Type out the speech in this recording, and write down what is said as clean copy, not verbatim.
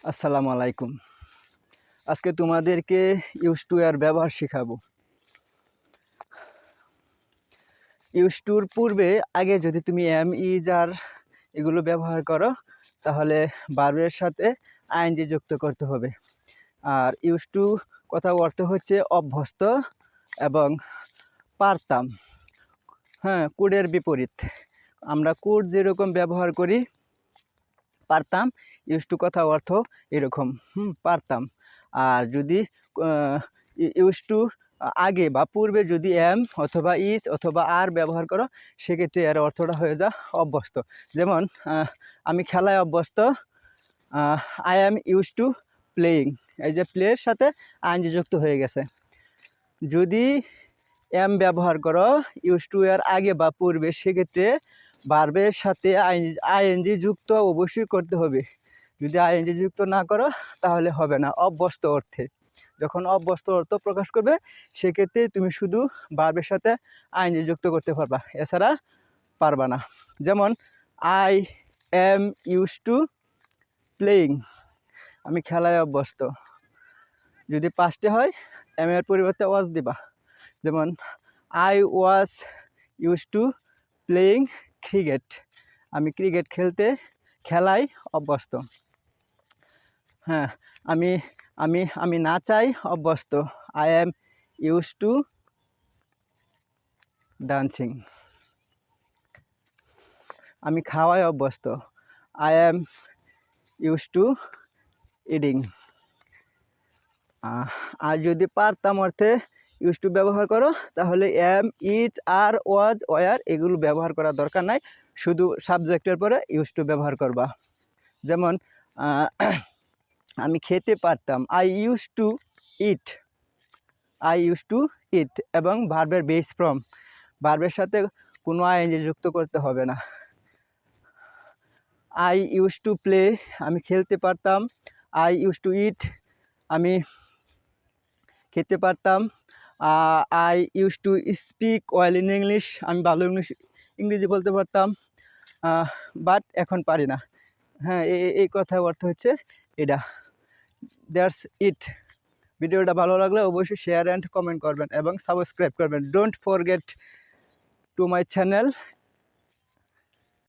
আসসালামু আলাইকুম। আজকে তোমাদেরকে ইউজ টু এর ব্যবহার শেখাবো। ইউজ টুর পূর্বে আগে যদি তুমি এম, ইজ, আর এগুলো ব্যবহার করো তাহলে ভার্বের সাথে আইএনজি যুক্ত করতে হবে। আর ইউজ টু কথা অর্থ হচ্ছে অভ্যস্ত এবং পারতাম। হ্যাঁ, কুডের বিপরীত। আমরা কুড যেরকম ব্যবহার করি পারতাম, ইউজ টু কথা অর্থ এরকম পারতাম। আর যদি ইউজ টু আগে বা পূর্বে যদি এম অথবা ইজ অথবা আর ব্যবহার করো সেক্ষেত্রে এর অর্থটা হয়ে যা অভ্যস্ত। যেমন আমি খেলায় অভ্যস্ত, I am use to playing. এই যে প্লেয়ের সাথে আইএনজি যুক্ত হয়ে গেছে। যদি এম ব্যবহার করো ইউজ টু এর আগে বা পূর্বে সেক্ষেত্রে ভার্বের সাথে আইএনজি যুক্ত অবশ্যই করতে হবে। যদি আইএনজি যুক্ত না করো তাহলে হবে না। অভ্যস্ত অর্থে যখন অভ্যস্ত অর্থ প্রকাশ করবে সেক্ষেত্রে তুমি শুধু ভার্বের সাথে আইএনজি যুক্ত করতে পারবা, এছাড়া পারবা না। যেমন I am use to playing, আমি খেলায় অভ্যস্ত। যদি পাস্টে হয় এম এর পরিবর্তে ওয়াজ দিবা। যেমন I was use to playing cricket, আমি ক্রিকেট খেলায় অভ্যস্ত। হ্যাঁ, আমি আমি আমি নাচাই অভ্যস্ত, I am use to dancing. আমি খাওয়ায় অভ্যস্ত, I am use to eating. আর যদি পারতাম অর্থে ইউজ টু ব্যবহার করো তাহলে am, is, are, was, were এগুলো ব্যবহার করার দরকার নাই, শুধু সাবজেক্টের পরে ইউজ টু ব্যবহার করবা। যেমন আমি খেতে পারতাম, I use to eat, I use to eat. এবং ভার্বের বেস ফর্ম, ভার্বের সাথে কোনো আইএনজি যুক্ত করতে হবে না। আই ইউজ টু প্লে, আমি খেলতে পারতাম। আই ইউজ টু ইট, আমি খেতে পারতাম। I use to speak well in English, আমি ভালো ইংরেজি বলতে পারতাম, বাট এখন পারি না। হ্যাঁ, এই কথার অর্থ হচ্ছে এটা। That's it. ভিডিওটা ভালো লাগলে অবশ্যই শেয়ার অ্যান্ড কমেন্ট করবেন এবং সাবস্ক্রাইব করবেন। Don't forget to my channel